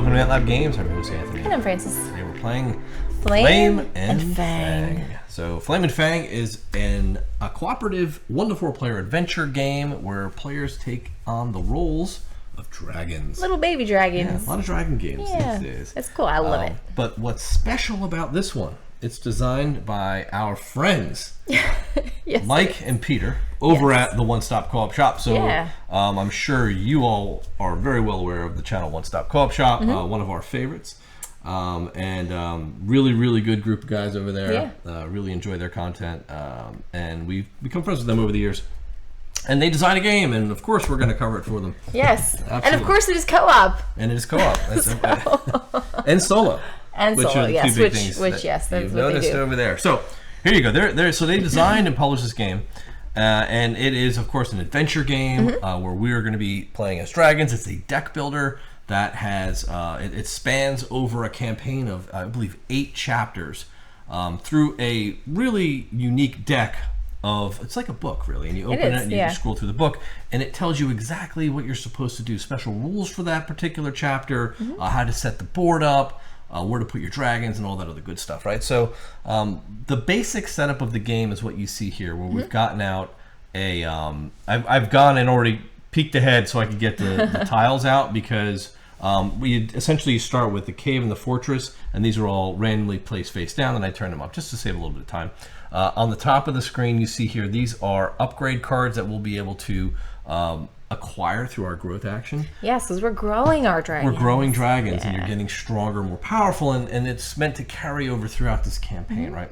welcome to MATLAB Games. I'm your host, Anthony. And I'm Francis. Today we're playing Flame and Fang. So Flame and Fang is a cooperative 1-to-4 player adventure game where players take on the roles of dragons. Little baby dragons. Yeah, a lot of dragon games these days. It's cool. I love it. But what's special about this one, it's designed by our friends, Yes, Mike and Peter, over at the One Stop Co-op Shop. So I'm sure you all are very well aware of the channel One Stop Co-op Shop, one of our favorites. Really, really good group of guys over there. Really enjoy their content. And we've become friends with them over the years. And they design a game, and of course we're going to cover it for them. Yes. Absolutely. And of course it is co-op. And it is co-op. And solo. And solo, yes. Which yes, that's you've what they noticed do. over there. So here you go. So they designed and published this game, and it is of course an adventure game where we are going to be playing as dragons. It's a deck builder that has it spans over a campaign of I believe 8 chapters through a really unique deck. It's like a book really, and you open it and you scroll through the book and it tells you exactly what you're supposed to do, special rules for that particular chapter, how to set the board up, where to put your dragons and all that other good stuff, right? So the basic setup of the game is what you see here, where we've gotten out a I've gone and already peeked ahead so I could get the tiles out, because we essentially start with the cave and the fortress, and these are all randomly placed face down, and I turn them up just to save a little bit of time. On the top of the screen you see here, these are upgrade cards that we'll be able to acquire through our growth action. Yes, because we're growing our dragons. We're growing dragons, and you're getting stronger, more powerful, and it's meant to carry over throughout this campaign, right?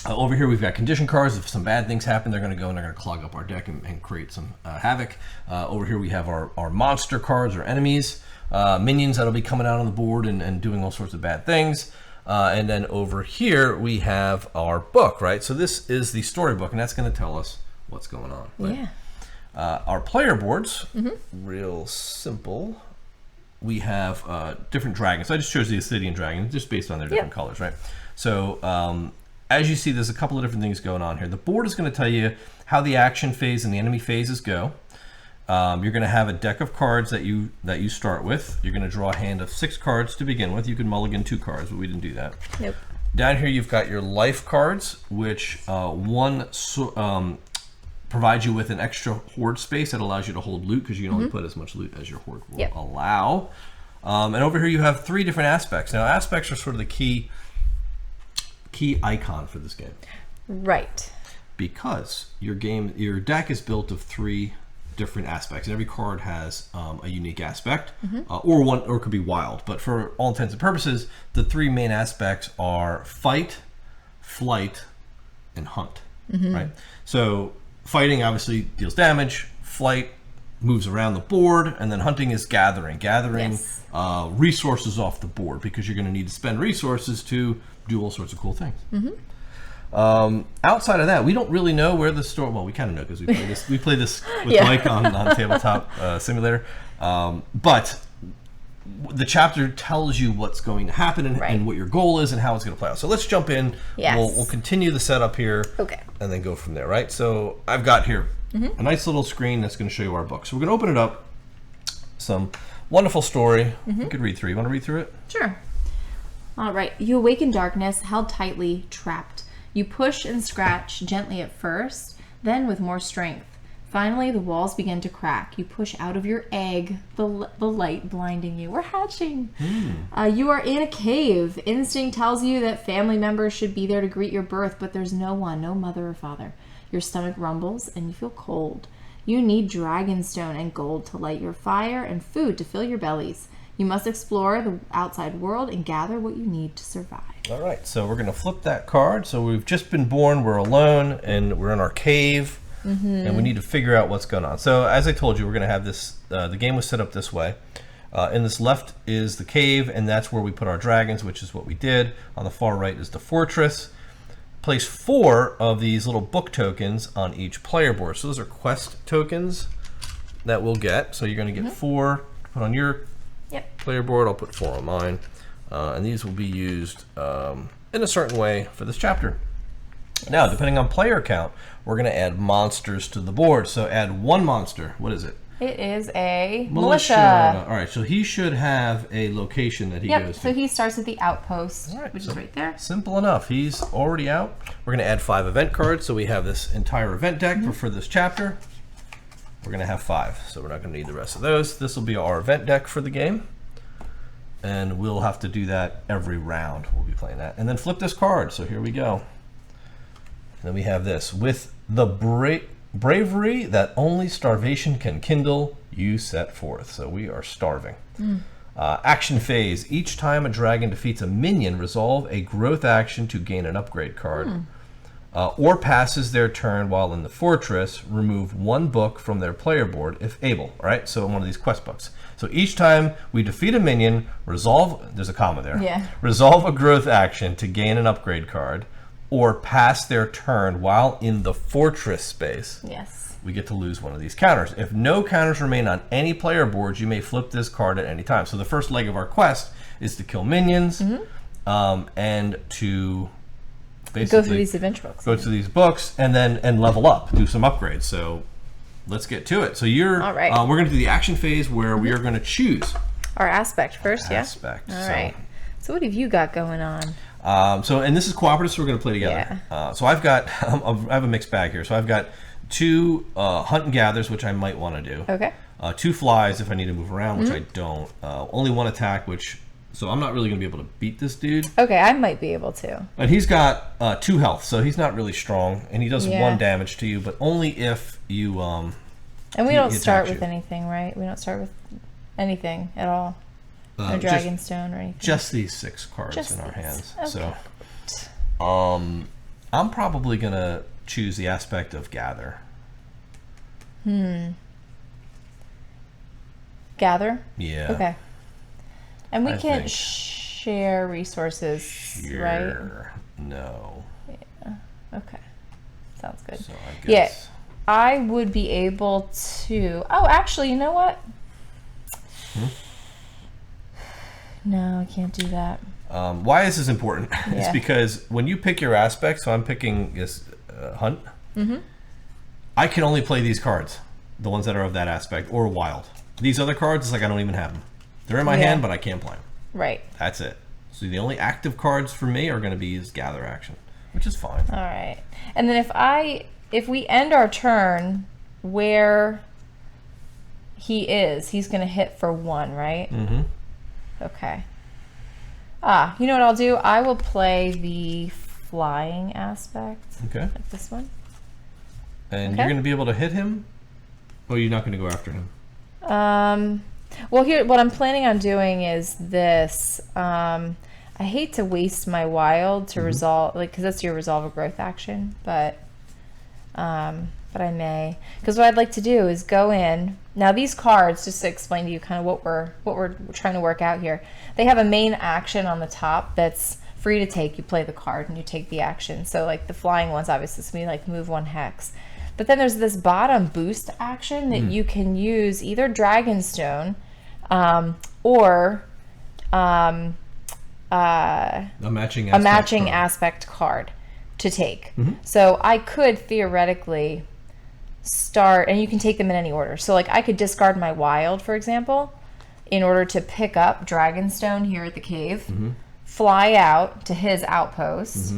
Over here we've got condition cards. If some bad things happen, they're going to go and they're going to clog up our deck and create some havoc. Over here we have our monster cards, or enemies, minions that'll be coming out on the board and doing all sorts of bad things. And then over here we have our book, right? So this is the storybook, and that's going to tell us what's going on. Right? Our player boards, real simple. We have different dragons. So I just chose the Ascidian dragon just based on their different colors, right? So as you see, there's a couple of different things going on here. The board is going to tell you how the action phase and the enemy phases go. You're going to have a deck of cards that you start with. You're going to draw a hand of 6 cards to begin with. You can mulligan 2 cards, but we didn't do that. Nope. Down here you've got your life cards, which provides you with an extra hoard space that allows you to hold loot, because you can only put as much loot as your hoard will allow. And over here you have 3 different aspects. Now aspects are sort of the key icon for this game. Right. Because your deck is built of 3 different aspects, and every card has a unique aspect, or it could be wild, but for all intents and purposes the 3 main aspects are fight, flight, and hunt. Right? So fighting obviously deals damage, flight moves around the board, and then hunting is gathering resources off the board, because you're going to need to spend resources to do all sorts of cool things. Outside of that, we don't really know where the story. Well, we kind of know because we play this with Mike on Tabletop Simulator. But the chapter tells you what's going to happen and what your goal is and how it's going to play out. So let's jump in. We'll continue the setup here, and then go from there. Right. So I've got here a nice little screen that's going to show you our book. So we're going to open it up. Some wonderful story. You could read through. You want to read through it? Sure. All right. You awake in darkness, held tightly, trapped. You push and scratch gently at first, then with more strength. Finally, the walls begin to crack. You push out of your egg, the light blinding you. We're hatching. You are in a cave. Instinct tells you that family members should be there to greet your birth, but there's no one, no mother or father. Your stomach rumbles and you feel cold. You need dragonstone and gold to light your fire and food to fill your bellies. You must explore the outside world and gather what you need to survive. All right, so we're going to flip that card. So we've just been born, we're alone, and we're in our cave, and we need to figure out what's going on. So as I told you, we're going to have this, the game was set up this way. In this left is the cave, and that's where we put our dragons, which is what we did. On the far right is the fortress. Place 4 of these little book tokens on each player board. So those are quest tokens that we'll get. So you're going to get 4 to put on your player board. I'll put 4 on mine, and these will be used in a certain way for this chapter. Now, depending on player count, we're going to add monsters to the board. So add 1 monster. What is it? It is a militia. All right, so he should have a location that he goes to. So he starts at the outpost, which is right there. Simple enough. He's already out. We're going to add 5 event cards, so we have this entire event deck for this chapter. We're going to have 5, so we're not going to need the rest of those. This will be our event deck for the game, and we'll have to do that every round. We'll be playing that. And then flip this card, so here we go. Then we have this. With the bravery that only starvation can kindle, you set forth. So we are starving. Action phase. Each time a dragon defeats a minion, resolve a growth action to gain an upgrade card. Or passes their turn while in the fortress, remove 1 book from their player board if able. All right, so one of these quest books. So each time we defeat a minion, resolve, there's a comma there. Yeah. Resolve a growth action to gain an upgrade card, or pass their turn while in the fortress space. Yes. We get to lose one of these counters. If no counters remain on any player boards, you may flip this card at any time. So the first leg of our quest is to kill minions and to basically go through these adventure books. Go to these books and level up, do some upgrades. So let's get to it. So you're all right. We're going to do the action phase where we are going to choose our aspect first. Aspect. All right. So what have you got going on? And this is cooperative, so we're going to play together. Yeah. So I've got, I have a mixed bag here. So I've got 2 hunt and gathers, which I might want to do. Okay. 2 flies if I need to move around, which I don't. Only 1 attack, so I'm not really going to be able to beat this dude. Okay, I might be able to. And he's got 2 health, so he's not really strong, and he does 1 damage to you, but only if you. And we don't start with anything, right? We don't start with anything at all. No Dragonstone or anything. Just these 6 cards in our hands. Okay. So, I'm probably gonna choose the aspect of gather. Gather? Yeah. Okay. And we I can't think. share resources, right? No. Yeah. Okay. Sounds good. So I guess. Yeah. I would be able to. Oh, actually, you know what? No, I can't do that. Why is this important? Yeah. It's because when you pick your aspect, so I'm picking this hunt, I can only play these cards, the ones that are of that aspect, or wild. These other cards, it's like I don't even have them. They're in my hand, but I can't play them. Right. That's it. So the only active cards for me are going to be his gather action, which is fine. All right. And then if we end our turn where he is, he's going to hit for 1, right? Mm-hmm. Okay. You know what I'll do? I will play the flying aspect. Okay. Like this one. And you're going to be able to hit him? Or you're not going to go after him? Well, here, what I'm planning on doing is this. I hate to waste my wild to resolve, because that's your resolve a growth action, but I may. Because what I'd like to do is go in. Now, these cards, just to explain to you kind of what we're trying to work out here, they have a main action on the top that's free to take. You play the card and you take the action. So, like the flying ones, obviously, it's going to be like move 1 hex. But then there's this bottom boost action that you can use either Dragonstone or a matching aspect card to take. So I could theoretically start, and you can take them in any order. So like I could discard my wild, for example, in order to pick up Dragonstone here at the cave, fly out to his outpost,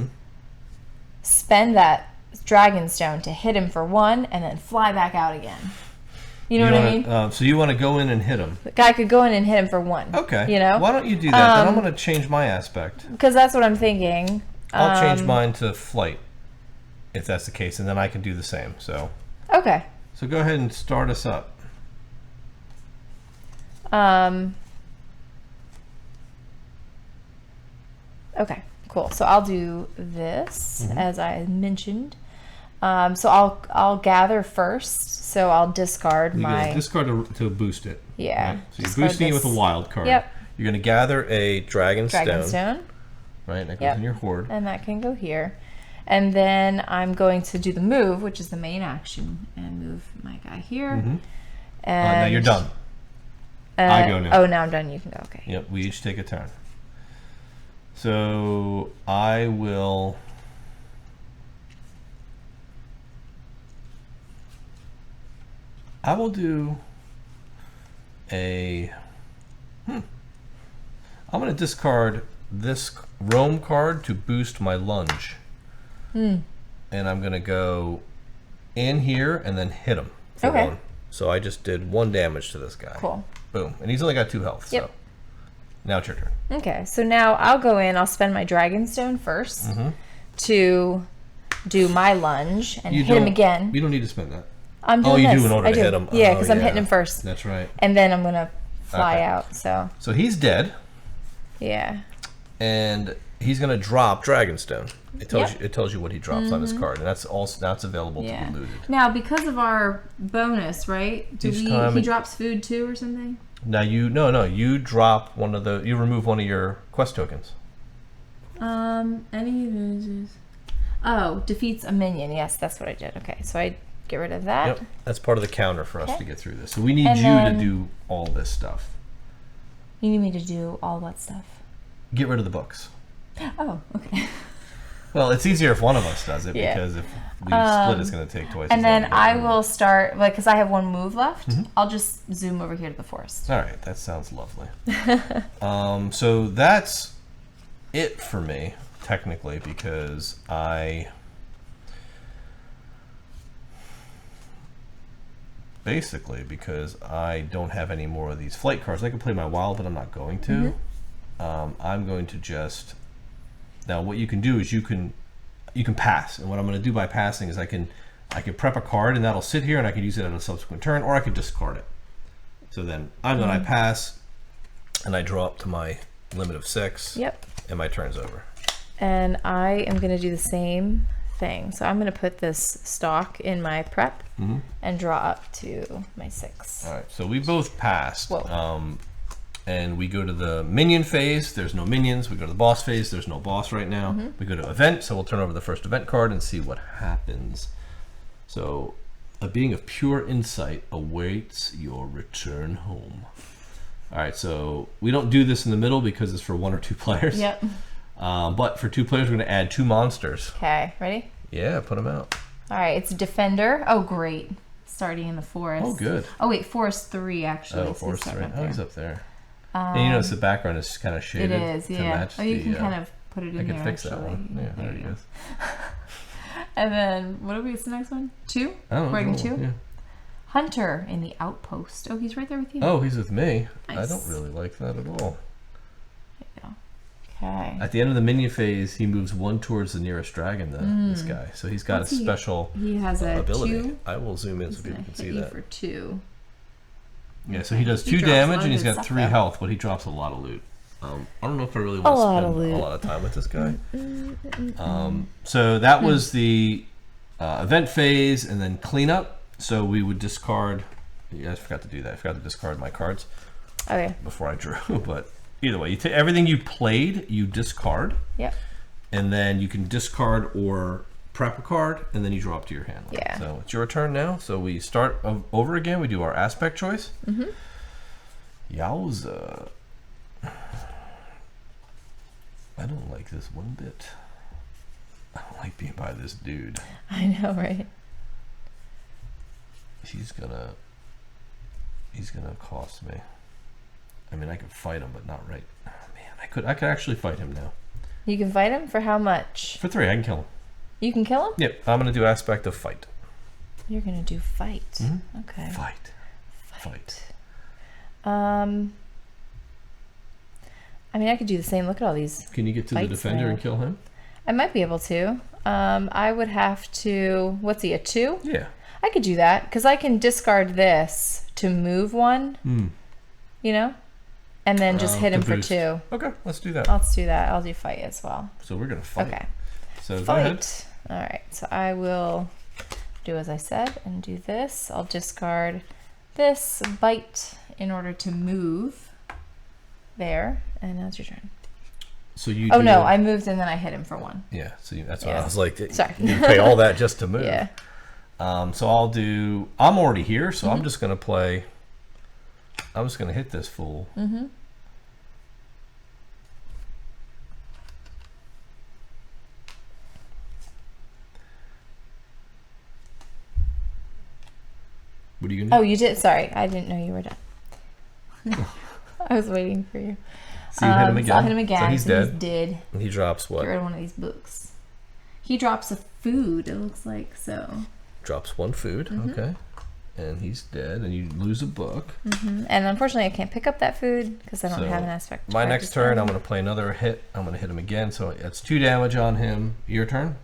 spend that Dragonstone to hit him for 1, and then fly back out again. You know what I mean? So you want to go in and hit him. The guy could go in and hit him for 1. Okay. You know? Why don't you do that? Then I'm going to change my aspect. Because that's what I'm thinking. I'll change mine to flight, if that's the case, and then I can do the same. So. Okay. So go ahead and start us up. Okay, cool. So I'll do this, as I mentioned. So I'll gather first. So I'll discard my... Discard to boost it. Yeah. Right? So you're boosting it with a wild card. Yep. You're going to gather a Dragonstone. Right, that goes in your hoard. And that can go here. And then I'm going to do the move, which is the main action, and move my guy here. And now you're done. I go now. Oh, now I'm done. You can go. Okay. Yep, we each take a turn. So I will... do... a... I'm going to discard this roam card to boost my lunge. And I'm going to go in here and then hit him for one. So I just did 1 damage to this guy. Cool. Boom. And he's only got 2 health. Yep. So now it's your turn. Okay, so now I'll go in. I'll spend my Dragonstone first to do my lunge and hit him again. You don't need to spend that. I'm doing you this. do in order to hit him. Yeah, because I'm hitting him first. That's right. And then I'm going to fly out. So he's dead. Yeah. And he's going to drop Dragonstone. It tells you what he drops on his card, and that's available to be looted. Now, because of our bonus, right? He drops food too or something? Now you drop you remove one of your quest tokens. Defeats a minion. Yes, that's what I did. Okay, so I get rid of that. Yep, that's part of the counter for us to get through this. So we need you to do all this stuff. You need me to do all what stuff? Get rid of the books. Oh, okay. Well, it's easier if one of us does it because if we split, it's going to take twice. And then I will start, because I have 1 move left. I'll just zoom over here to the forest. All right, that sounds lovely. So that's it for me, technically, because I don't have any more of these flight cards. I can play my wild, but I'm not going to. I'm going to just... Now, what you can do is you can pass, and what I'm going to do by passing is I can prep a card, and that'll sit here, and I can use it at a subsequent turn, or I could discard it. So then I pass, and I draw up to my limit of 6. Yep. And my turn's over. And I am going to do the same thing. So I'm going to put this stock in my prep and draw up to my 6. All right. So we both passed. Whoa. And we go to the minion phase. There's no minions. We go to the boss phase. There's no boss right now. We go to event. So we'll turn over the first event card and see what happens. So a being of pure insight awaits your return home. All right. So we don't do this in the middle because it's for 1 or 2 players. Yep. But for 2 players, we're going to add 2 monsters. Okay. Ready? Yeah. Put them out. All right. It's Defender. Oh, great. Starting in the forest. Oh, good. Oh, wait. Forest 3, actually. Oh, Forest 3. Oh, he's up there. And you notice the background is kind of shaded. It is, yeah. Match you can kind of put it in there. I can fix actually. that one. Yeah, there he goes. And then, what's the next one? 2? Oh, We're cool. 2? Yeah. Hunter in the outpost. Oh, he's right there with you. Oh, he's with me. Nice. I don't really like that at all. There you go. Okay. At the end of the minion phase, he moves 1 towards the nearest dragon, this guy. So he's got a special He has a ability. 2. I will zoom in so people can see that. For 2. Yeah, so he does 2 damage and he's got 3 health, but he drops a lot of loot. I don't know if I really want to spend a lot of time with this guy. So that was the event phase and then cleanup. So we would discard. Yeah, I forgot to do that. I forgot to discard my cards before I drew. But either way, everything you played, you discard. Yep. And then you can discard or prep a card, and then you draw up to your hand. Yeah. So it's your turn now. So we start over again. We do our aspect choice. Yowza. I don't like this one bit. I don't like being by this dude. I know, right? He's gonna cost me. I mean, I could fight him, but not right. Oh, man, I could actually fight him now. You can fight him for how much? For 3, I can kill him. You can kill him? Yep, I'm gonna do aspect of fight. You're gonna do fight. Okay. Fight. I mean, I could do the same. Look at all these. Can you get to the defender and kill him? I might be able to. I would have to. What's he, a 2? Yeah. I could do that because I can discard this to move 1. You know, and then just hit him for 2. Okay, let's do that. Let's do that. I'll do fight as well. So we're gonna fight. Okay. So fight. Go ahead. All right. So I will do as I said and do this. I'll discard this bite in order to move there, and now it's your turn. So you. Oh no, I moved and then I hit him for 1. Yeah. So that's what I was like. Sorry. You pay all that just to move. Yeah. So I'll do. I'm already here, so I'm just gonna play. I'm just gonna hit this fool. What are you gonna do? Oh, you did. Sorry, I didn't know you were done. I was waiting for you. So you hit him again. So I hit him again. So he's dead. He's dead. And he drops what? Get rid of one of these books. He drops a food, it looks like, so. Drops one food, okay. And he's dead, and you lose a book. And unfortunately, I can't pick up that food because I don't have an aspect. My next turn, I'm going to play another hit. I'm going to hit him again, so that's 2 damage on him. Your turn?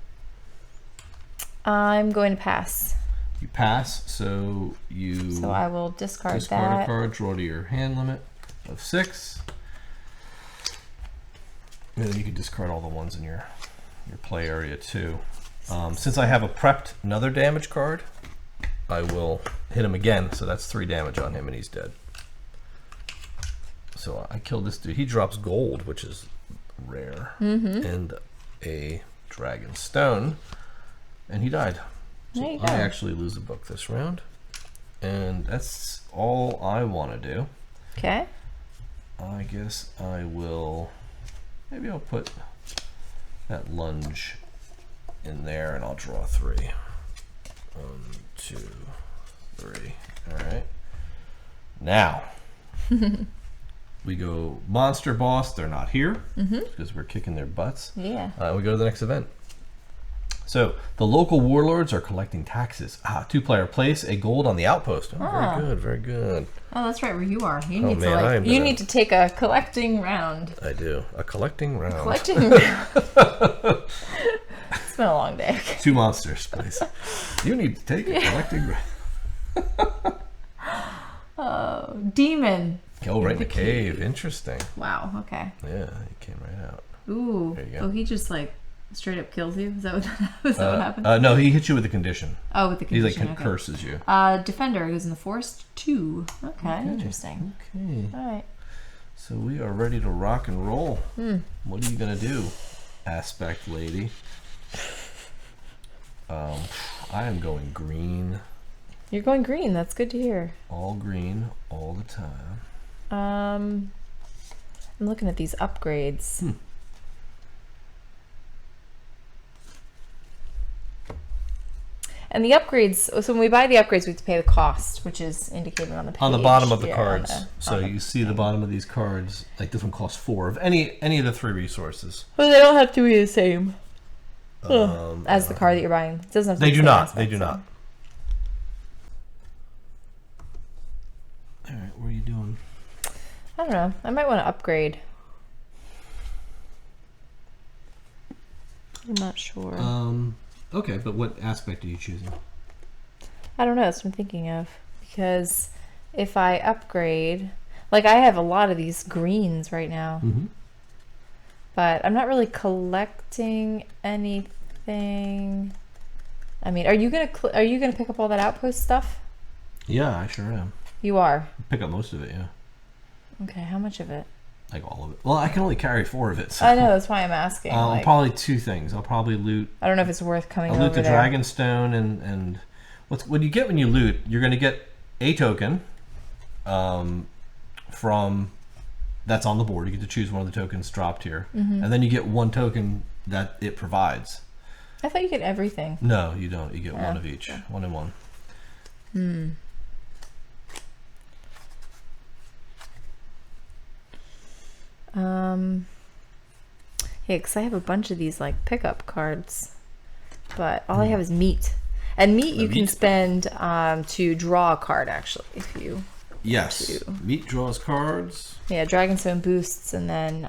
I'm going to pass. You pass, so you... So I will discard discard that. a card, draw to your hand limit of 6. And then you can discard all the ones in your play area too. Since I have a prepped another damage card, I will hit him again, so that's 3 damage on him and he's dead. So I killed this dude. He drops gold, which is rare, and a dragon stone, and he died. So There you go. I actually lose a book this round, and that's all I want to do. Okay. I guess I will, maybe I'll put that lunge in there and I'll draw 3. 1, 2, 3. All right. Now, we go monster boss. They're not here because we're kicking their butts. Yeah. We go to the next event. So the local warlords are collecting taxes. 2-player, place a gold on the outpost. Oh, very good, very good. Oh, that's right where you are. You need man, to need to take a collecting round. I do. A collecting round. Collecting round. It's been a long day. 2 monsters, please. You need to take a collecting round. Oh, demon. Oh, right in the cave. Interesting. Wow, okay. Yeah, he came right out. Ooh. There you go. Oh, he just like straight up kills you? Is that what, what happened? No, he hits you with a condition. Oh, with the He condition. like curses you. Defender goes in the forest 2. Okay, interesting. Okay. All right. So we are ready to rock and roll. What are you gonna do, aspect lady? I am going green. You're going green. That's good to hear. All green, all the time. I'm looking at these upgrades. And the upgrades, so when we buy the upgrades, we have to pay the cost, which is indicated on the page. On the bottom of the Yeah, cards. on So you see the bottom of these cards, like this one costs 4 of any of the 3 resources. Well, they don't have to be the same as the card that you're buying. It doesn't have to They be do the same not. aspect, They do so. not. All right, what are you doing? I don't know. I might want to upgrade. I'm not sure. Okay, but what aspect are you choosing? I don't know. That's what I'm thinking of. Because if I upgrade, like I have a lot of these greens right now, but I'm not really collecting anything. I mean, are you gonna pick up all that outpost stuff? Yeah, I sure am. You are. Pick up most of it, yeah. Okay, how much of it? Like all of it. Well, I can only carry 4 of it. So. I know, that's why I'm asking. Like, probably 2 things. I'll probably loot. I don't know if it's worth coming I'll over loot the there. dragon stone and what you get when you loot. You're going to get a token, from that's on the board. You get to choose one of the tokens dropped here, and then you get 1 token that it provides. I thought you get everything. No, you don't. You get 1 of each. Okay. 1 and 1. Yeah, because I have a bunch of these like pickup cards, but all I have is meat. And meat you can spend to draw a card actually if you. Yes. Meat draws cards. Yeah, Dragonstone boosts, and then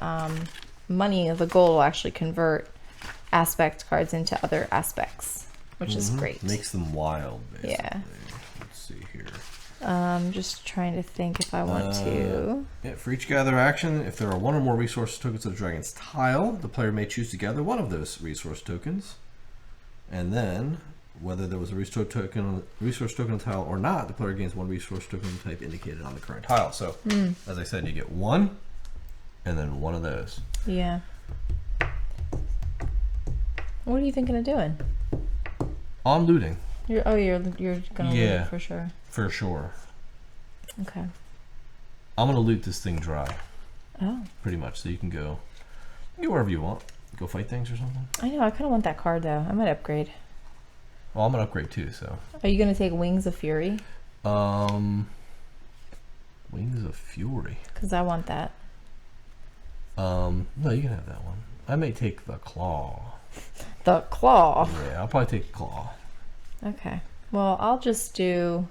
money of the gold will actually convert aspect cards into other aspects, which is great. Makes them wild, basically. Yeah. Let's see here. I'm just trying to think if I want to. Yeah, for each gather action, if there are 1 or more resource tokens of the dragon's tile, the player may choose to gather 1 of those resource tokens. And then, whether there was a resource token on the tile or not, the player gains 1 resource token type indicated on the current tile. So, as I said, you get 1, and then 1 of those. Yeah. What are you thinking of doing? I'm looting. You're gonna loot for sure. For sure. Okay. I'm gonna loot this thing dry. Oh. Pretty much, so you can go wherever you want. Go fight things or something. I know. I kind of want that card though. I might upgrade. Well, I'm gonna upgrade too. So. Are you gonna take Wings of Fury? Wings Wings of Fury. Because I want that. No, you can have that one. I may take the claw. The claw. Yeah, I'll probably take the claw. Okay. Well, I'll just do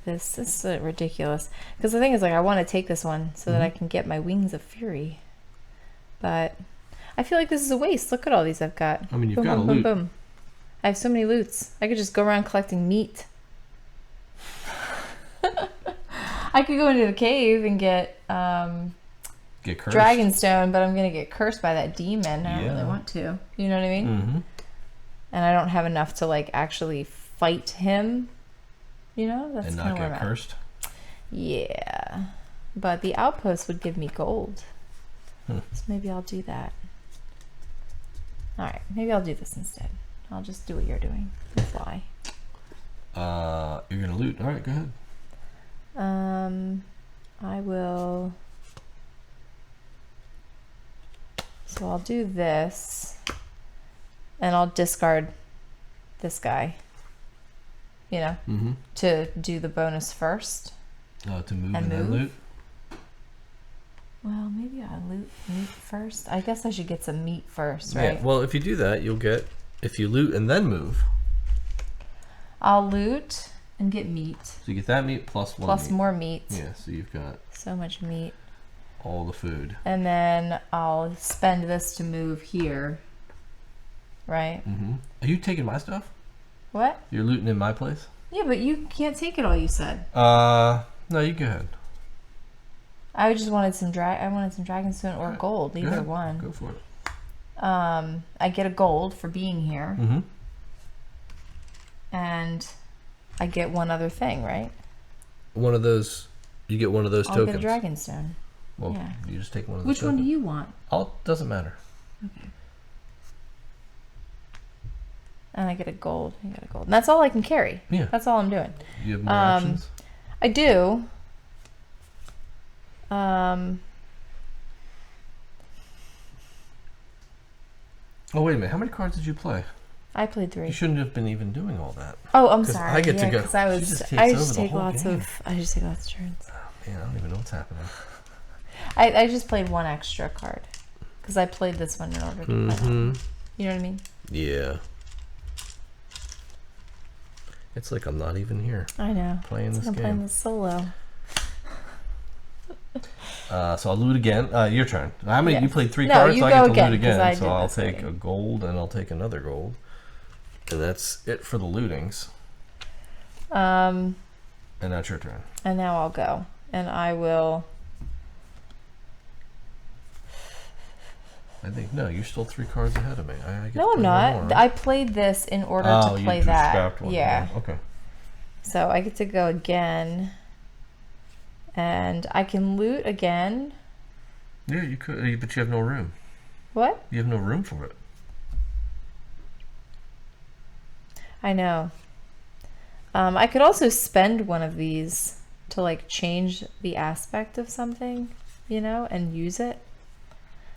this. This is ridiculous. Because the thing is, like, I want to take this one so that I can get my Wings of Fury. But I feel like this is a waste. Look at all these I've got. I mean, you've boom, got boom, a loot. boom, boom. I have so many loots. I could just go around collecting meat. I could go into the cave and get cursed. Dragonstone, but I'm gonna get cursed by that demon. I don't really want to. You know what I mean? Mm-hmm. And I don't have enough to like actually fight him. You know, that's And kind not of where get I'm at. cursed. Yeah, but the outpost would give me gold, Hmm. so maybe I'll do that. All right, maybe I'll do this instead. I'll just do what you're doing and fly. You're gonna loot. All right, go ahead. I will. So I'll do this, and I'll discard this guy. You know, to do the bonus first. To move and then loot. Well, maybe I'll loot meat first. I guess I should get some meat first, right? Yeah. Well, if you do that, you'll get. If you loot and then move. I'll loot and get meat. So you get that meat plus one. Plus meat. more meat. Yeah. So you've got So much meat. all the food. And then I'll spend this to move here. Right? Are you taking my stuff? What? You're looting in my place? Yeah, but you can't take it all, you said. No, you go ahead. I just wanted some dragonstone or gold, either one. Go for it. I get a gold for being here. And I get one other thing, right? One of those. You get one of those I'll tokens. get a dragonstone. Well, Yeah. you just take one of those. Which one do tokens. you want? Doesn't matter. Okay. And I get a gold. I got a gold. And that's all I can carry. Yeah. That's all I'm doing. You have more options. I do. Oh wait a minute. How many cards did you play? I played 3. You shouldn't have been even doing all that. Oh, I'm 'Cause sorry. I get to go. Because I She just takes I over just the take whole lots game. of. I just take lots of turns. Man, I don't even know what's happening. I just played one extra card because I played this one in order to play that one. You know what I mean? Yeah. It's like I'm not even here I know. playing It's this like I'm playing game. this solo. So I'll loot again. Your turn. How many? Yeah. You played 3 No, cards. you So I go get to again, loot 'cause I again. did So I'll this take already. a gold and I'll take another gold. And that's it for the lootings. And And now it's your turn. now I'll go, and I will. I think no, you're still 3 cards ahead of me. I get No, to I'm play not. one more, I right? played this in order Oh, to you play just that. scrapped one. Yeah. Okay. So I get to go again, and I can loot again. Yeah, you could, but you have no room. What? You have no room for it. I know. I could also spend one of these to like change the aspect of something, you know, and use it.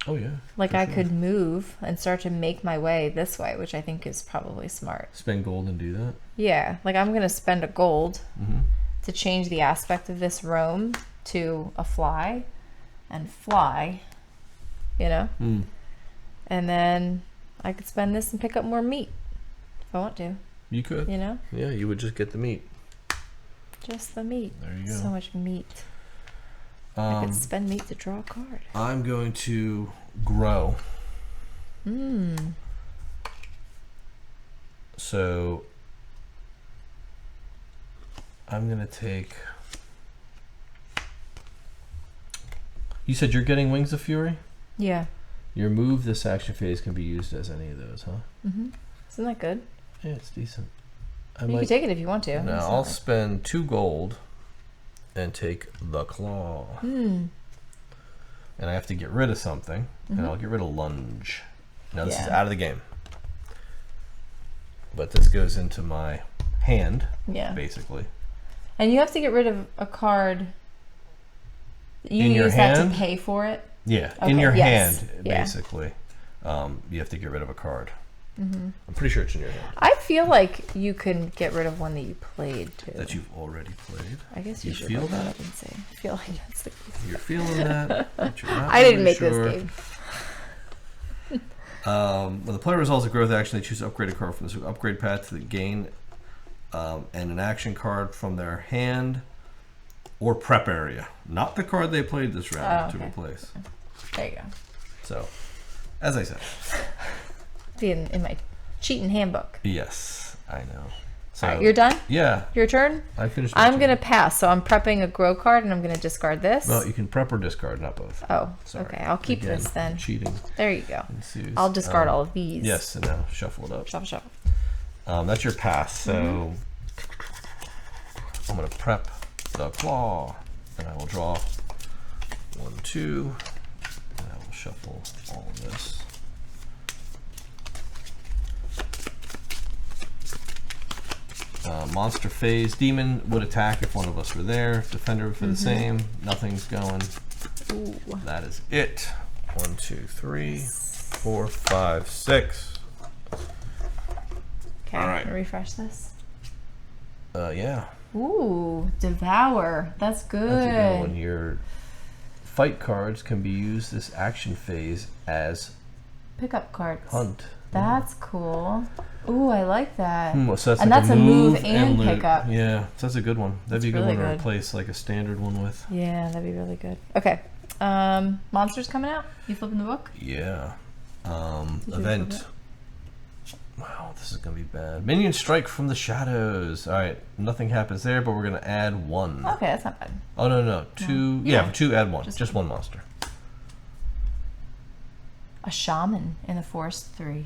Oh yeah. Like for I sure. could move and start to make my way this way, which I think is probably smart. Spend gold and do that. Yeah, like I'm gonna spend a gold Mm-hmm. to change the aspect of this roam to a fly, and fly, you know. Mm. And then I could spend this and pick up more meat if I want to, You could. you know. Yeah, you would just get the meat. Just the meat. There you go. So much meat. I could Um, spend meat to draw a card. I'm going to grow. So I'm going to take. You said you're getting Wings of Fury? Yeah. Your move this action phase can be used as any of those, huh? Isn't that good? Yeah, it's decent. You can take it if you want to. No, It's not I'll like- spend 2 gold and take the claw. And I have to get rid of something, and I'll get rid of lunge. Now this is Yeah. out of the game. But this goes into my hand, Yeah. basically. And you have to get rid of a card. You In your use that hand? to pay for it. Yeah, Okay, in your yes, hand, yeah. basically. You have to get rid of a card. I'm pretty sure it's in your hand. I feel like you can get rid of one that you played too. That you've already played. I guess you should feel look that? up and see. I feel like that's the case. You're feeling that. But you're not I didn't really make sure. this game. When the player resolves a growth action, they choose to upgrade a card from this upgrade path to the gain and an action card from their hand or prep area. Not the card they played this round to replace. There you go. So, as I said. Be in my cheating handbook. Yes, I know. So, all right, you're done? Yeah. Your turn? I finished. I'm going to pass, so I'm prepping a grow card, and I'm going to discard this. Well, you can prep or discard, not both. Oh, sorry. Okay. I'll keep this then. Cheating. There you go. Ensues. I'll discard all of these. Yes, and now shuffle it up. Shuffle, shuffle. That's your pass. So I'm going to prep the claw, and I will draw 1, 2, and I will shuffle all of this. Monster phase. Demon would attack if one of us were there. Defender for the same. Nothing's going. Ooh. That is it. 1, 2, 3, 4, 5, 6. Okay, all right. Refresh this. Yeah. Ooh, devour. That's good. That's a good one. Your fight cards can be used this action phase as Pickup cards. hunt. That's cool. Ooh, I like that. So that's and like that's a move and loot. pickup. Yeah, so that's a good one. That'd be a good really one to good. replace like a standard one with. Yeah, that'd be really good. Okay. Monsters coming out? You flipping the book? Yeah. Did you Event. flip Wow, this is gonna be bad. Minions strike from the shadows. All right, nothing happens there, but we're gonna add 1. Okay, that's not bad. Oh no, 2. Yeah, for 2, add 1. Just one monster. A shaman in the forest 3.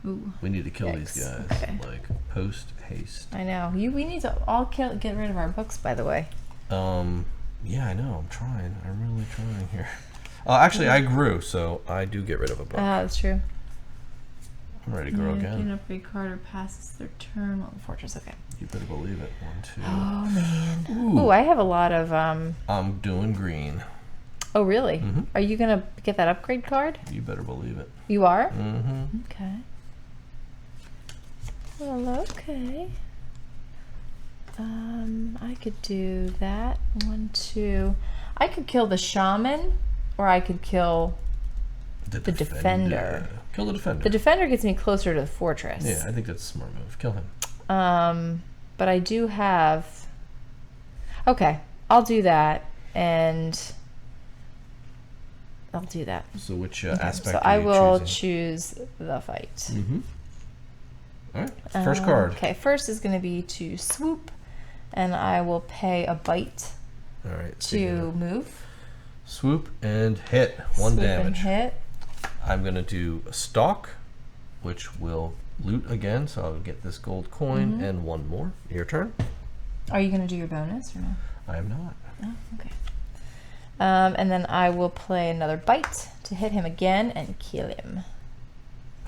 Ooh. We need to kill these Yikes. guys. Okay. Like post haste. I know. We need to all get rid of our books, by the way. Yeah, I know. I'm trying. I'm really trying here. Actually, I grew, so I do get rid of a book. That's true. I'm ready to grow again. An upgrade card or passes their turn on the fortress. Okay. You better believe it. 1, 2. Oh man. Ooh. Ooh, I have a lot of I'm doing green. Oh really? Mm-hmm. Are you gonna get that upgrade card? You better believe it. You are? Mm-hmm. Okay. Well, okay. I could do that. 1, 2. I could kill the shaman, or I could kill the defender. Kill the defender. The defender gets me closer to the fortress. Yeah, I think that's a smart move. Kill him. But I do have. Okay, I'll do that, and I'll do that. So which Okay, aspect so are I you will choosing? choose the fight. Mm-hmm. All right. First card. Okay, first is going to be to swoop, and I will pay a bite All right. to move. Swoop and hit. 1 Swoop damage. and hit. I'm going to do a stalk, which will loot again. So I'll get this gold coin and 1 more. Your turn. Are you going to do your bonus or no? I am not. Oh, okay. And then I will play another bite to hit him again and kill him.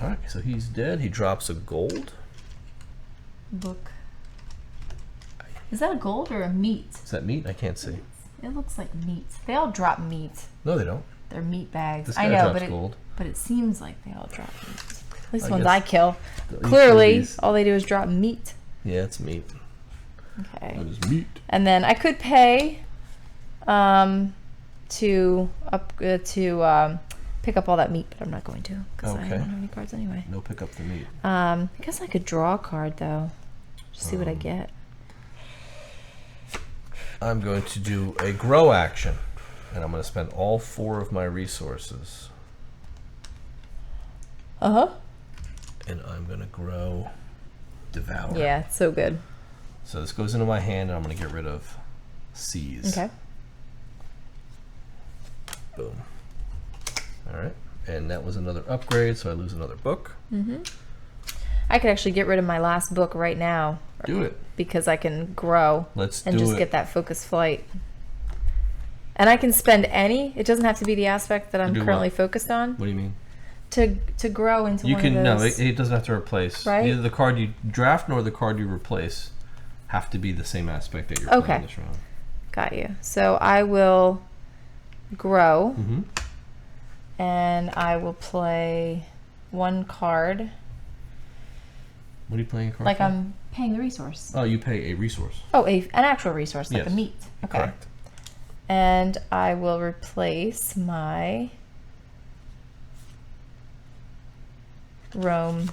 All right. So he's dead. He drops a gold. Book. Is that a gold or a meat? Is that meat? I can't see. It looks like meat. They all drop meat. No, they don't. They're meat bags. This guy I know, drops but gold. it seems like they all drop meat. At least I the ones guess I kill. the Clearly, EQBs. all they do is drop meat. Yeah, it's meat. Okay. That is meat. And then I could pay to pick up all that meat, but I'm not going to because I Okay. don't have any cards anyway. No, pick up the meat. I guess I could draw a card though. Just see what I get. I'm going to do a grow action, and I'm going to spend all 4 of my resources, Uh-huh. and I'm going to grow Devour. Yeah, it's so good. So this goes into my hand, and I'm going to get rid of Seize. Okay. Boom. All right, and that was another upgrade, so I lose another book. Mm-hmm. I could actually get rid of my last book right now. Do it. Because I can grow. Let's and do just it. get that focus flight. And I can spend any. It doesn't have to be the aspect that I'm do currently what? focused on. What do you mean? To grow into You one can of those. no. It doesn't have to replace. Right? Neither the card you draft nor the card you replace have to be the same aspect that you're Okay. playing this round. Got you. So I will grow, Mm-hmm. and I will play one card. What are you playing a card Like for? I'm paying the resource. Oh, you pay a resource. Oh, an actual resource, like Yes. a meat. Okay. Correct. And I will replace my roam.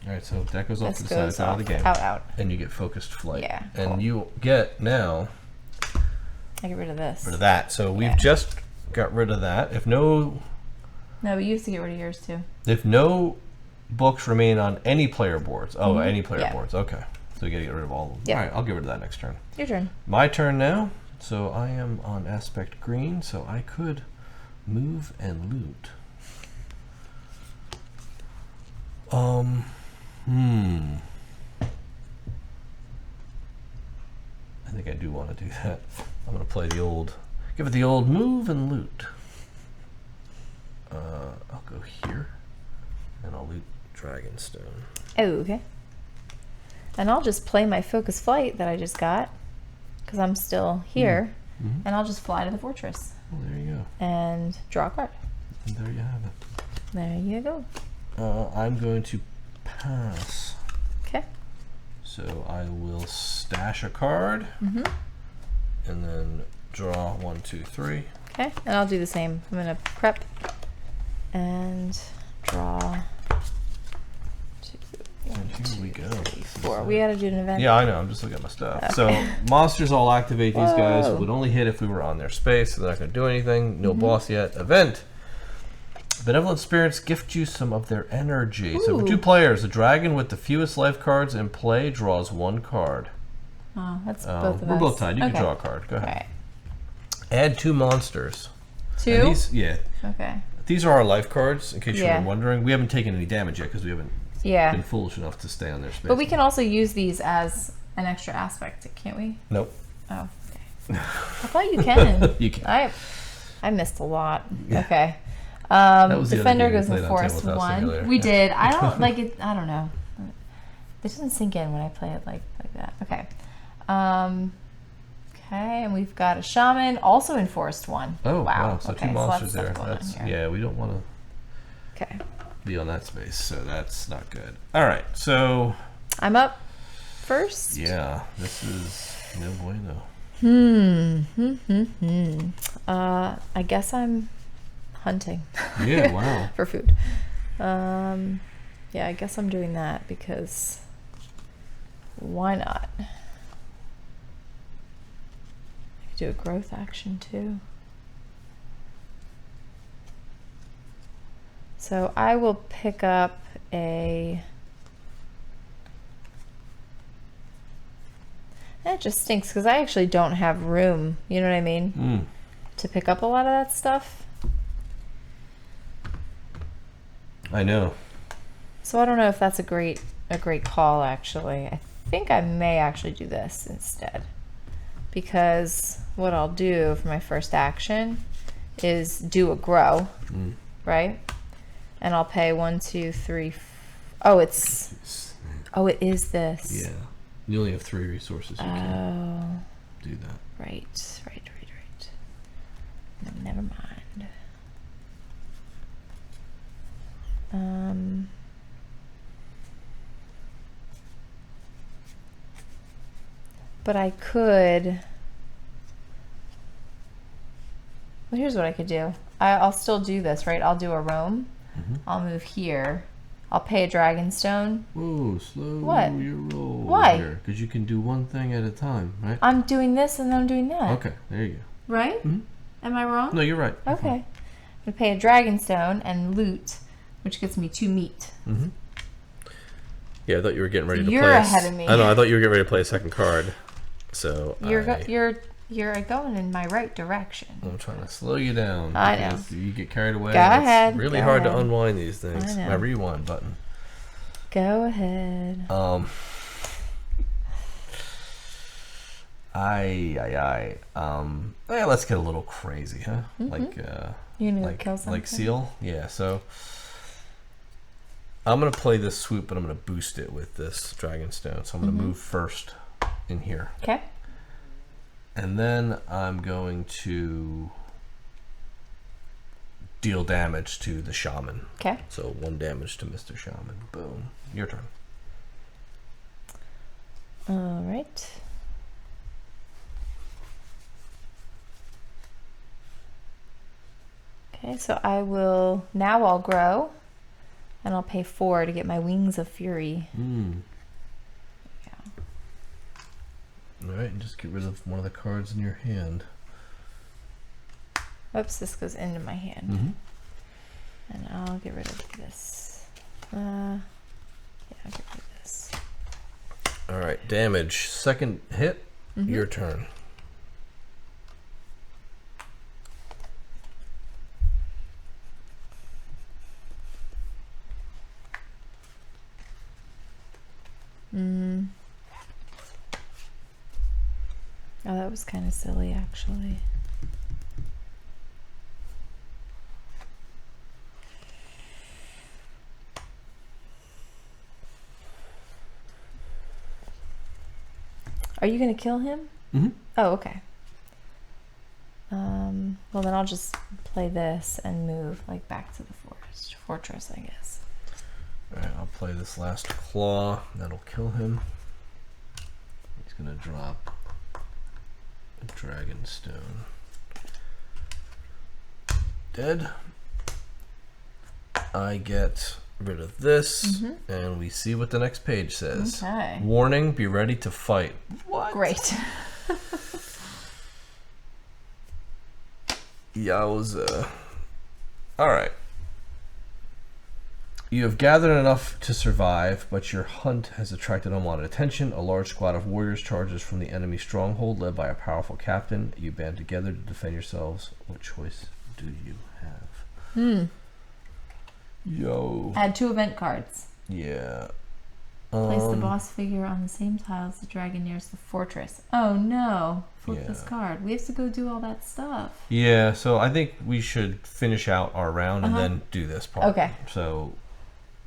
All right, so that goes off This to the side. goes It's out of the game. Out. And you get focused flight. Yeah, And cool. you get now I get rid of this. rid of that. So we've Yeah. just got rid of that. No, but you used to get rid of yours too. If no books remain on any player boards. Oh, any player Yeah. boards. Okay. So you got to get rid of all of them. Yeah. All right, I'll get rid of that next turn. Your turn. My turn now. So I am on aspect green, so I could move and loot. I think I do want to do that. I'm going to play the old, give it the old move and loot. I'll go here, and I'll loot Dragonstone. Oh, okay. And I'll just play my focus flight that I just got, because I'm still here, and I'll just fly to the fortress. Well, there you go. And draw a card. And there you have it. There you go. I'm going to pass. Okay. So I will stash a card, and then draw 1, 2, 3. Okay. And I'll do the same. I'm going to prep and draw 2, And here we go. 3, 4. We got to do an event. Yeah, I know. I'm just looking at my stuff. Okay. So monsters all activate. These guys Whoa. would only hit if we were on their space, so they're not going to do anything. No boss yet. Event. Benevolent spirits gift you some of their energy. So for Ooh. 2 players, the dragon with the fewest life cards in play draws 1 card. Oh, that's both of us. We're both tied. You Okay. can draw a card. Go All ahead. right. Add 2 monsters. 2? And these, yeah. Okay. These are our life cards, in case you Yeah. were wondering. We haven't taken any damage yet because we haven't Yeah. been foolish enough to stay on their space. But we can also use these as an extra aspect, can't we? Nope. Oh, okay. I thought you can. You can. I missed a lot. Yeah. Okay. was the other Defender game we goes in played on forest Tabletop 1. Simulator. We did. I don't like it. I don't know. It doesn't sink in when I play it like that. Okay. Okay, and we've got a shaman also in forest 1. Oh, wow. So okay, 2 monsters lots of there. stuff going on That's, here. yeah, we don't want to Okay. be on that space, so that's not good. All right, so I'm up first. yeah, this is no bueno. I guess I'm hunting. Yeah, wow. For food. Yeah, I guess I'm doing that because why not? I could do a growth action too. So I will pick up a... That just stinks because I actually don't have room, you know what I mean? To pick up a lot of that stuff. I know. So I don't know if that's a great call actually. I think I may actually do this instead. Because what I'll do for my first action is do a grow, right? And I'll pay 1, 2, 3. Oh, it is this. Yeah. You only have 3 resources. You can Oh, do that. right. No, never mind. But I could. Well, here's what I could do. I'll still do this, right? I'll do a roam. I'll move here. I'll pay a Dragonstone. Whoa, slow What? your roll. Why? Because you can do one thing at a time, right? I'm doing this and then I'm doing that. Okay, there you go. Right? Am I wrong? No, you're right. You're Okay. I'm going to pay a Dragonstone and loot, which gets me 2 meat. Yeah, I thought you were getting ready to You're play. ahead of me. I know. I thought you were getting ready to play a second card. So You're going in my right direction. I'm trying to slow you down. I know. because You get carried away. Go and ahead, It's really go hard to ahead. unwind these things. I know. My rewind button. Go ahead. Yeah, let's get a little crazy, huh? Like You gonna go kill something? like seal. Yeah. So I'm gonna play this swoop, but I'm gonna boost it with this Dragonstone. So I'm gonna move first in here. Okay. And then I'm going to deal damage to the shaman. Okay. So 1 damage to Mr. Shaman. Boom. Your turn. All right. Okay, so I'll grow, and I'll pay 4 to get my Wings of Fury. All right, and just get rid of one of the cards in your hand. Oops, this goes into my hand. And I'll get rid of this. Yeah, I'll get rid of this. All right, damage. Second hit, your turn. Oh, that was kind of silly, actually. Are you going to kill him? Oh, okay. Well, then I'll just play this and move like back to the fortress, I guess. All right, I'll play this last claw. That'll kill him. He's going to drop a dragon stone. Dead. I get rid of this, and we see what the next page says. Okay. Warning, be ready to fight. What? Great. Yowza. Alright. You have gathered enough to survive, but your hunt has attracted unwanted attention. A large squad of warriors charges from the enemy stronghold, led by a powerful captain. You band together to defend yourselves. What choice do you have? Yo. Add 2 event cards. Yeah. Place the boss figure on the same tile as the dragon nearest the fortress. Oh no. Flip this card. We have to go do all that stuff. Yeah, so I think we should finish out our round and then do this part. Okay. So,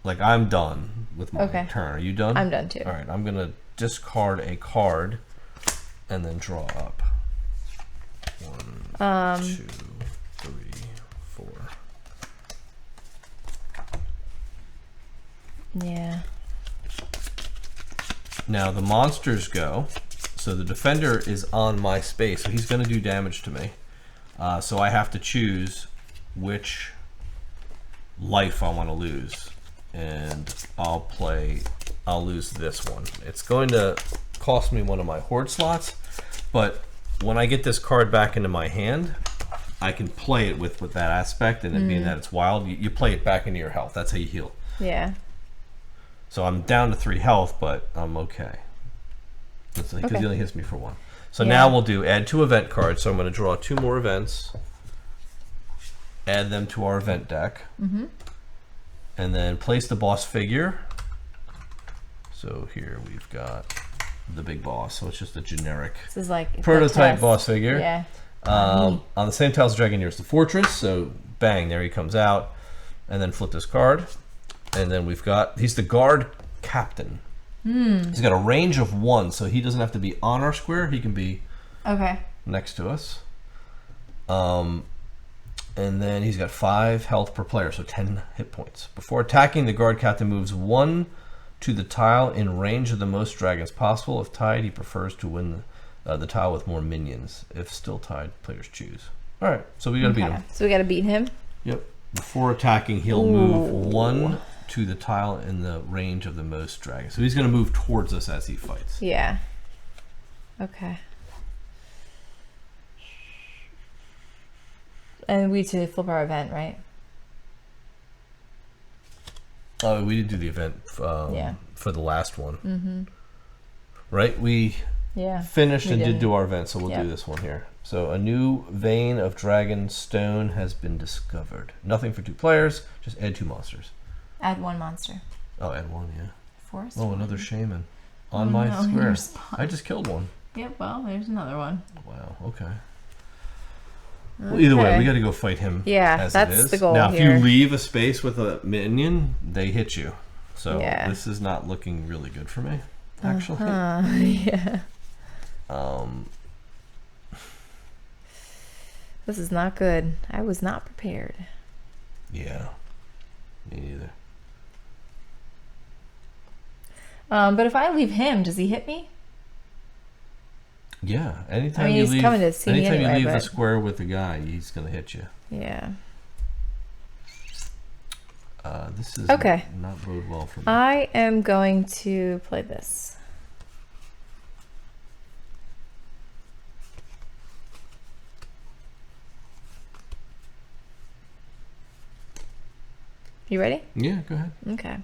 like, I'm done with my turn. Are you done? I'm done too. All right, I'm going to discard a card and then draw up. 1, 2, 3, 4. Yeah. Now the monsters go. So the defender is on my space, so he's going to do damage to me. So I have to choose which life I want to lose. And I'll lose this one. It's going to cost me one of my horde slots, but when I get this card back into my hand, I can play it with that aspect, and it being that it's wild, you play it back into your health. That's how you heal. Yeah. So I'm down to 3 health, but I'm okay. Because he only hits me for 1. So now we'll add 2 event cards. So I'm going to draw 2 more events, add them to our event deck, and then place the boss figure. So here we've got the big boss. So it's just a generic This is like prototype boss figure. Yeah. On the same tile as the dragon nearest the fortress. So bang, there he comes out. And then flip this card. And then he's the guard captain. He's got a range of 1, so he doesn't have to be on our square. He can be next to us. And then he's got 5 health per player, so 10 hit points. Before attacking, the guard captain moves 1 to the tile in range of the most dragons possible. If tied, he prefers to win the tile with more minions. If still tied, players choose. All right, so we got to beat him. So we got to beat him? Yep. Before attacking, he'll move 1 to the tile in the range of the most dragons. So he's going to move towards us as he fights. Yeah. Okay. And we to flip our event, right? Oh, we did do the event for the last one. Right? We finished and did do our event, so we'll do this one here. So a new vein of dragon stone has been discovered. Nothing for 2 players, just add 2 monsters. Add 1 monster. Oh, add 1, yeah. Forest. Oh, another shaman. On my square. I just killed one. Yep, well, there's another one. Wow, okay. Well, either way, we got to go fight him. Yeah, as that's it is. the goal Now, here. if you leave a space with a minion, they hit you. So Yeah. this is not looking really good for me, actually. Yeah. This is not good. I was not prepared. Yeah. Me neither. But if I leave him, does he hit me? Yeah. Anytime I mean, you he's leave, coming to see me anytime anyway, you leave the but- square with the guy, he's gonna hit you. Yeah. This is Okay. not bode well for me. I am going to play this. You ready? Yeah, go ahead. Okay.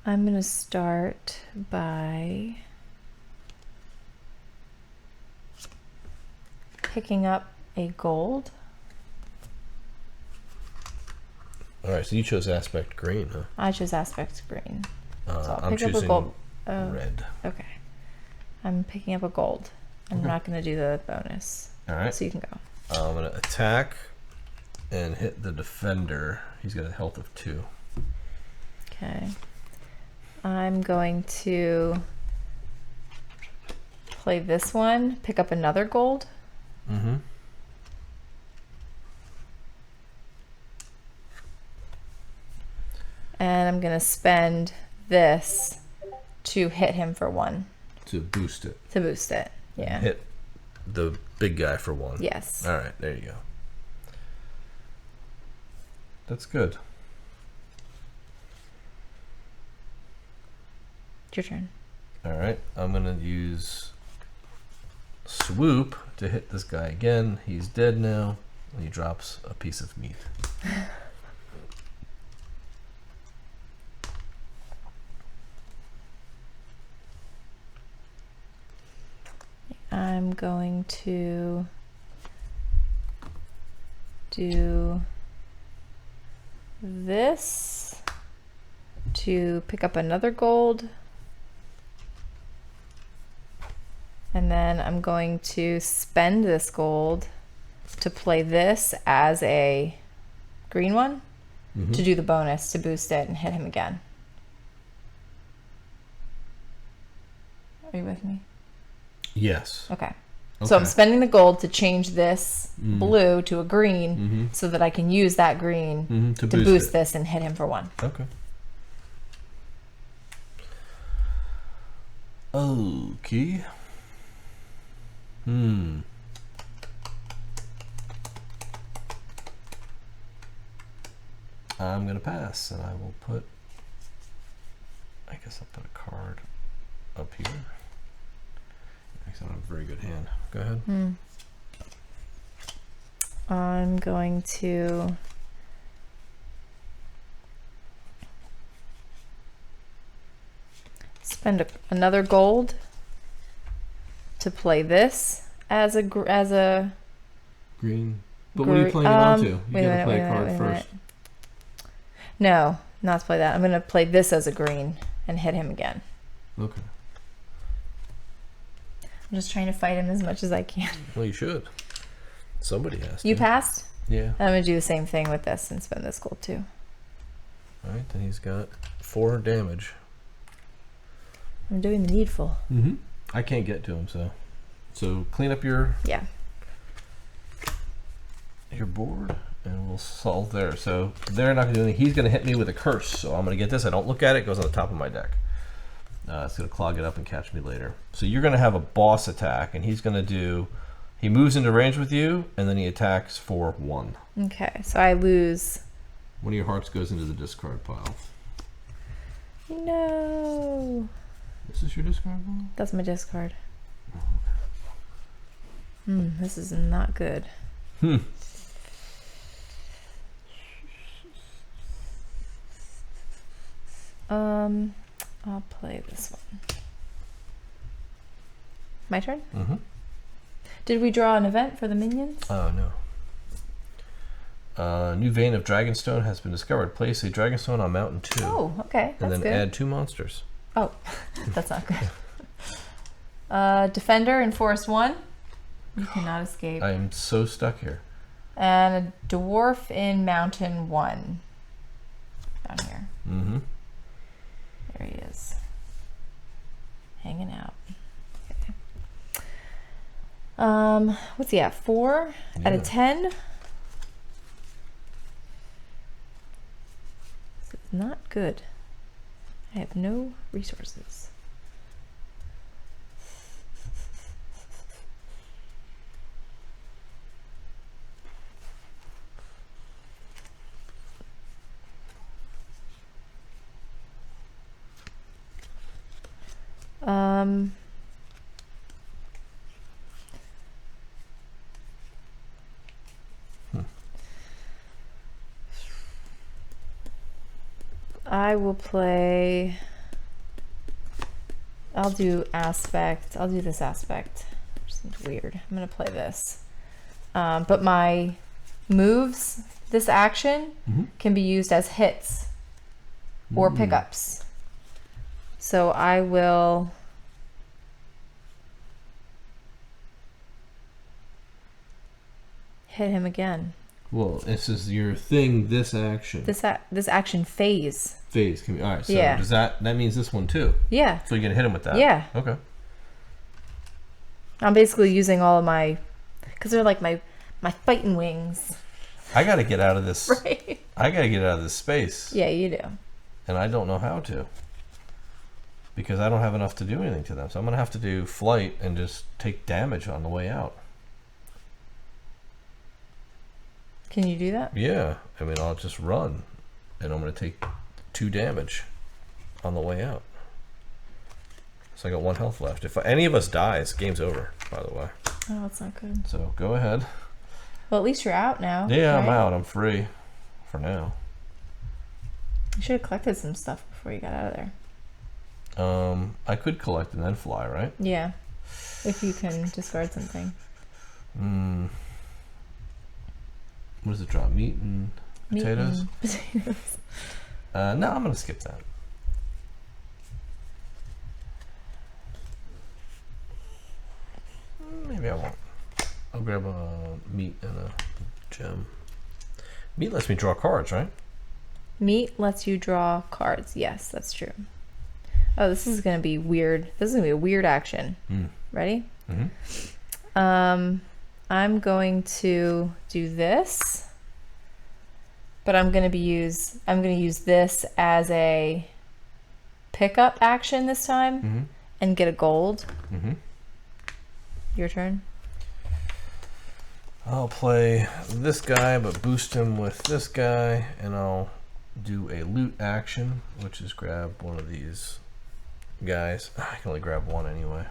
I'm going to start by picking up a gold. All right, so you chose aspect green, huh? I chose aspect green. So I'll I'm pick up a choosing gold. red. Okay. I'm picking up a gold. I'm Okay. not going to do the bonus. All right. So you can go. I'm gonna attack and hit the defender. He's got a health of 2. Okay. I'm going to play this one, pick up another gold. Mm-hmm. And I'm going to spend this to hit him for 1. To boost it. To boost it. Yeah. Hit the big guy for 1. Yes. All right, there you go. That's good. It's your turn. All right, I'm gonna use swoop to hit this guy again. He's dead now. And he drops a piece of meat. I'm going to do this to pick up another gold. And then I'm going to spend this gold to play this as a green one to do the bonus to boost it and hit him again. Are you with me? Yes. Okay. So I'm Okay. spending the gold to change this blue to a green so that I can use that green To to boost boost it. this and hit him for 1. Okay. Okay. I'm gonna pass, and I will put. I guess I'll put a card up here. I don't have a very good hand. Go ahead. I'm going to spend another gold to play this as a Green. But what are you playing it onto? You gotta play a card first. No, not to play that. I'm going to play this as a green and hit him again. Okay. I'm just trying to fight him as much as I can. Well, you should. Somebody has to. You passed? Yeah. I'm going to do the same thing with this and spend this gold too. All right. Then he's got 4 damage. I'm doing the needful. I can't get to him, so clean up your Yeah. board, and we'll solve there. So they're not gonna do anything. He's gonna hit me with a curse. So I'm gonna get this. I don't look at it. It goes on the top of my deck. It's gonna clog it up and catch me later. So you're gonna have a boss attack, and he's gonna do. He moves into range with you, and then he attacks for 1. Okay, so I lose. One of your hearts goes into the discard pile. No. This is your discard pile? That's my discard. This is not good. I'll play this one. My turn? Did we draw an event for the minions? Oh, no. New vein of Dragonstone has been discovered. Place a Dragonstone on Mountain 2. Oh, okay. And That's then good. add 2 monsters. Oh, that's not good. Defender in Forest 1. You cannot escape. I am so stuck here. And a dwarf in Mountain 1. Down here. There he is. Hanging out. Okay. What's he at? 4 out of 10? not good. I have no resources. I will play. I'll do aspect. I'll do this aspect. Seems weird. I'm gonna play this. But my moves, this action, can be used as hits or pickups. So I will hit him again. Well, this is your thing. This action. This action phase. Phase can be all right. So Yeah. does that means this one too? Yeah. So you're gonna hit him with that? Yeah. Okay. I'm basically using all of my, because they're like my fighting wings. I gotta get out of this. Right. I gotta get out of this space. Yeah, you do. And I don't know how to. Because I don't have enough to do anything to them. So I'm gonna have to do flight and just take damage on the way out. Can you do that? Yeah. I mean, I'll just run, and I'm gonna take 2 damage on the way out. So I got 1 health left. If any of us dies, game's over, by the way. Oh, that's not good. So go ahead. Well, at least you're out now. Yeah, right? I'm out. I'm free for now. You should have collected some stuff before you got out of there. I could collect and then fly, right? Yeah. If you can discard something. What does it drop? Meat and potatoes? Potatoes. No, I'm going to skip that. Maybe I won't. I'll grab a meat and a gem. Meat lets me draw cards, right? Meat lets you draw cards. Yes, that's true. Oh, this is going to be weird. This is going to be a weird action. Ready? I'm going to do this. But I'm going to use this as a pickup action this time and get a gold. Your turn. I'll play this guy, but boost him with this guy, and I'll do a loot action, which is grab one of these guys. I can only grab one anyway,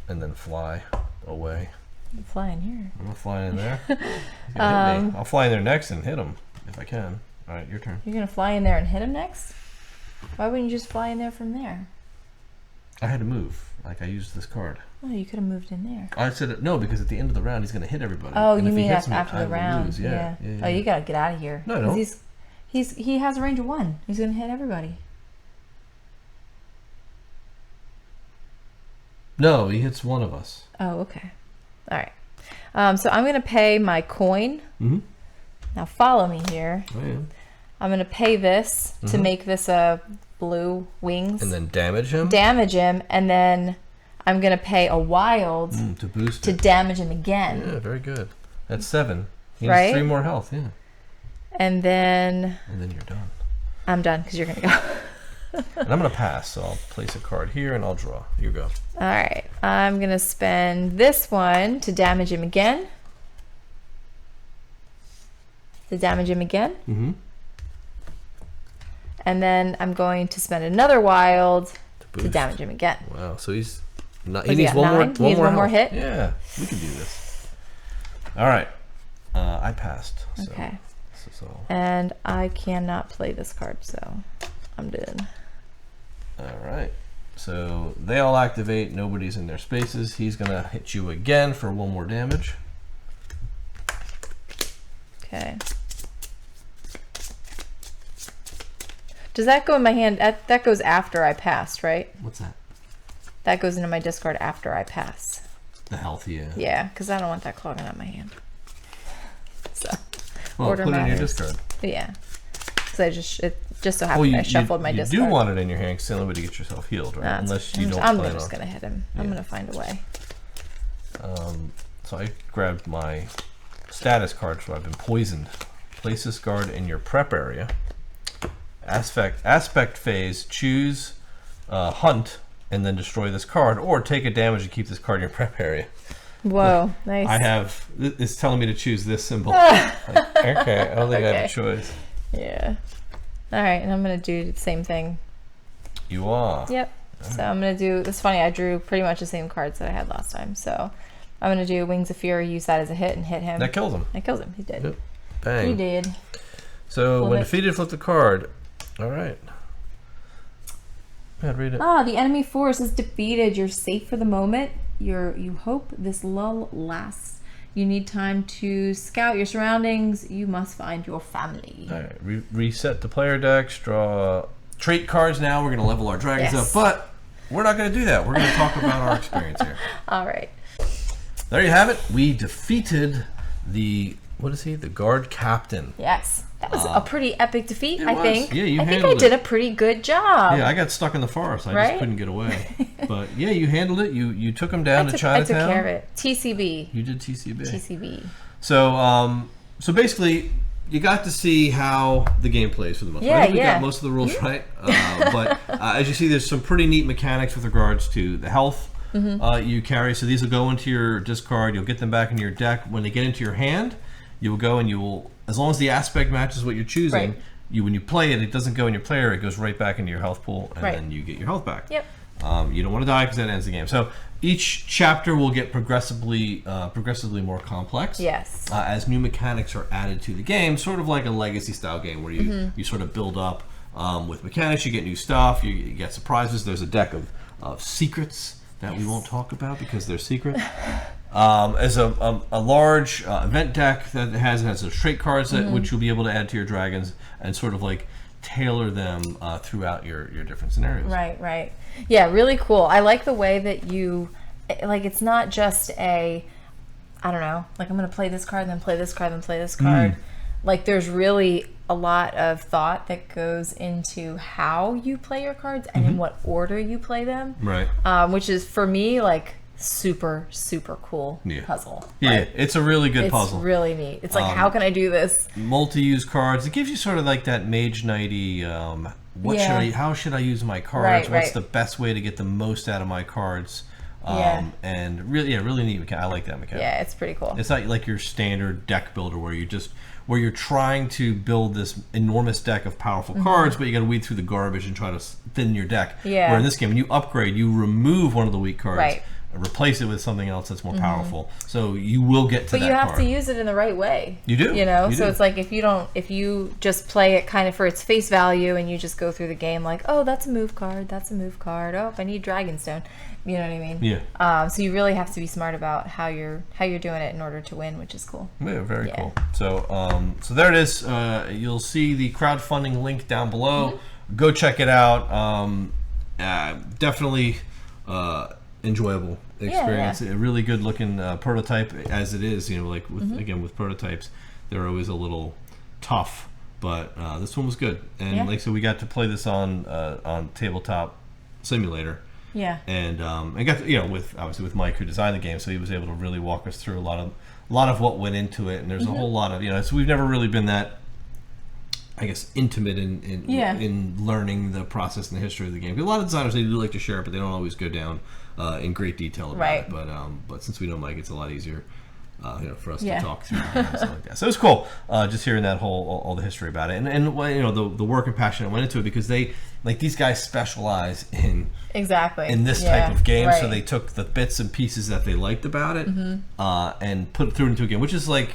and then fly away. You fly in here. I'm gonna fly in there. He's gonna hit me. I'll fly in there next and hit him if I can. All right, your turn. You're gonna fly in there and hit him next? Why wouldn't you just fly in there from there? I had to move. Like, I used this card. Oh, you could have moved in there. I said no, because at the end of the round he's gonna hit everybody. Oh, and you if he mean hits me, after I the will round? lose. Yeah. Oh, you gotta get out of here. No, I don't. He has a range of 1. He's gonna hit everybody. No, he hits one of us. Oh, okay. All right. So I'm gonna pay my coin. Now follow me here. I am. I'm gonna pay this to make this a blue wings. And then damage him. Damage him, and then I'm gonna pay a wild to boost to it. damage him again. Yeah, very good. That's 7. He Right? has 3 more health. Yeah. And then And then you're done. I'm done because you're gonna go. And I'm gonna pass, so I'll place a card here and I'll draw. You go. All right. I'm gonna spend this one to damage him again. To damage him again. And then I'm going to spend another wild to damage him again. Wow. So he's not. He He needs got one more. 9? He needs one more health. hit? Yeah, we can do this. All right. I passed. So, Okay. So. And I cannot play this card, so I'm done. All right. So they all activate. Nobody's in their spaces. He's gonna hit you again for 1 more damage. Okay. Does that go in my hand? That goes after I passed, right? What's that? That goes into my discard after I pass. The health, yeah. Yeah, because I don't want that clogging up my hand. So, Well, order put it in your matters. discard. Yeah. Because it just so happened I shuffled my discard. You do want it in your hand because the only way to get yourself healed, right? Nah, Unless you don't I'm plan just on. going to hit him. I'm Yeah. going to find a way. So I grabbed my status card, so I've been poisoned. Place this card in your prep area. aspect phase, choose hunt, and then destroy this card, or take a damage and keep this card in your prep area. Whoa, nice. I have, it's telling me to choose this symbol. Like, okay, I don't think I have a choice. Yeah. All right, and I'm going to do the same thing. You are? Yep. So I'm going to do, it's funny, I drew pretty much the same cards that I had last time. So I'm going to do Wings of Fury, use that as a hit and hit him. That kills him. That kills him. He's dead. Yep. Bang. He did. So when defeated, flip the card. All right. Go ahead, read it. The enemy force is defeated. You're safe for the moment. You hope this lull lasts. You need time to scout your surroundings. You must find your family. All right. Reset the player decks. Draw trait cards now. We're going to level our dragons up. But we're not going to do that. We're going to talk about our experience here. All right. There you have it. We defeated the, what is he? The guard captain. Yes. That was a pretty epic defeat, I think. Yeah, I think I did a pretty good job. Yeah, I got stuck in the forest. I just couldn't get away. But yeah, you handled it. You took him down to Chinatown. I took care of it. TCB. You did TCB. TCB. So basically, you got to see how the game plays for the most part. I think we got most of the rules right. But as you see, there's some pretty neat mechanics with regards to the health you carry. So these will go into your discard. You'll get them back into your deck. When they get into your hand, you will go and you will, as long as the aspect matches what you're choosing, when you play it, it doesn't go in your player, it goes right back into your health pool, and then you get your health back. Yep. You don't want to die because that ends the game. So each chapter will get progressively more complex. Yes. As new mechanics are added to the game, sort of like a legacy style game where you sort of build up with mechanics, you get new stuff, you get surprises. There's a deck of secrets that we won't talk about because they're secret. As a large event deck that has those trait cards that which you'll be able to add to your dragons and sort of like tailor them throughout your different scenarios. Right. Yeah, really cool. I like the way that you, like, it's not just I don't know, like I'm going to play this card, then play this card, then play this card. Like there's really a lot of thought that goes into how you play your cards and in what order you play them. Right. Which is, for me, like, super cool puzzle. Yeah, it's a really good puzzle. It's really neat. It's like, how can I do this? Multi-use cards. It gives you sort of like that Mage Knighty, how should I use my cards? What's the best way to get the most out of my cards? And really neat. I like that mechanic. Yeah, it's pretty cool. It's not like your standard deck builder where you're trying to build this enormous deck of powerful cards, but you got to weed through the garbage and try to thin your deck. Yeah. Where in this game, when you upgrade, you remove one of the weak cards, replace it with something else that's more powerful. So you will get to that card. But you have to use it in the right way. You do. So it's like if you just play it kind of for its face value and you just go through the game like, oh, that's a move card, oh, I need Dragonstone. You know what I mean? Yeah. So you really have to be smart about how you're doing it in order to win, which is cool. Yeah, very cool. So so there it is. You'll see the crowdfunding link down below. Go check it out. Definitely enjoyable experience. A really good looking prototype as it is. Like with prototypes, they're always a little tough, but this one was good. And like I said, we got to play this on Tabletop Simulator. Yeah. And got to, with Mike who designed the game, so he was able to really walk us through a lot of what went into it. And there's a whole lot of so we've never really been that, I guess, intimate in learning the process and the history of the game. A lot of designers, they do like to share it, but they don't always go down in great detail about it. But since we know Mike, it's a lot easier for us to talk through and stuff like that. So it's cool just hearing that all the history about it, and the work and passion that went into it, because these guys specialize in this type of game. So they took the bits and pieces that they liked about it and put it through into a game, which is like,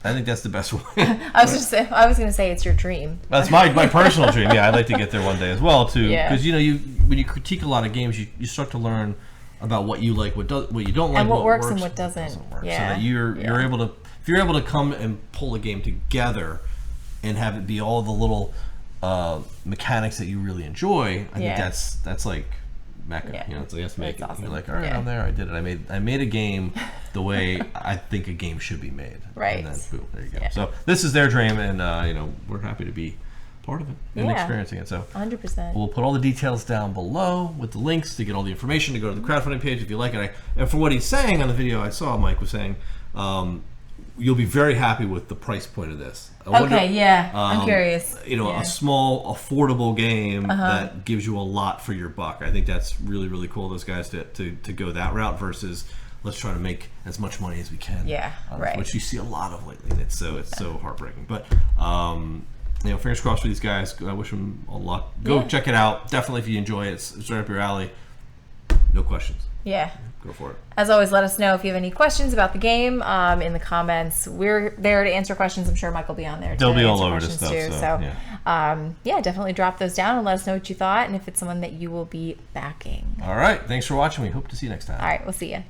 I think that's the best way. I was gonna say it's your dream. That's my personal dream. Yeah, I'd like to get there one day as well too. Because when you critique a lot of games, you start to learn about what you like, what you don't like, and what works and what doesn't work. Yeah. So that you're able to, if you're able to come and pull a game together and have it be all the little mechanics that you really enjoy, I think that's like Mecca. It's like, that's making. Awesome. You're like, all right, I'm there. I did it. I made a game the way I think a game should be made. Right. And then boom, there you go. So this is their dream, and we're happy to be part of it and experiencing it. So 100%. We'll put all the details down below with the links to get all the information to go to the crowdfunding page if you like it. And for what he's saying on the video I saw, Mike was saying, you'll be very happy with the price point of this. I'm curious. A small, affordable game that gives you a lot for your buck. I think that's really, really cool. Those guys to go that route versus let's try to make as much money as we can. Yeah, right. Which you see a lot of lately. And it's so heartbreaking. But fingers crossed for these guys. I wish them a luck. Go check it out. Definitely if you enjoy it. It's right up your alley. No questions. Yeah. Go for it. As always, let us know if you have any questions about the game in the comments. We're there to answer questions. I'm sure Mike will be on there. They'll be all over this stuff. Too. Definitely drop those down and let us know what you thought and if it's someone that you will be backing. All right. Thanks for watching. We hope to see you next time. All right. We'll see you.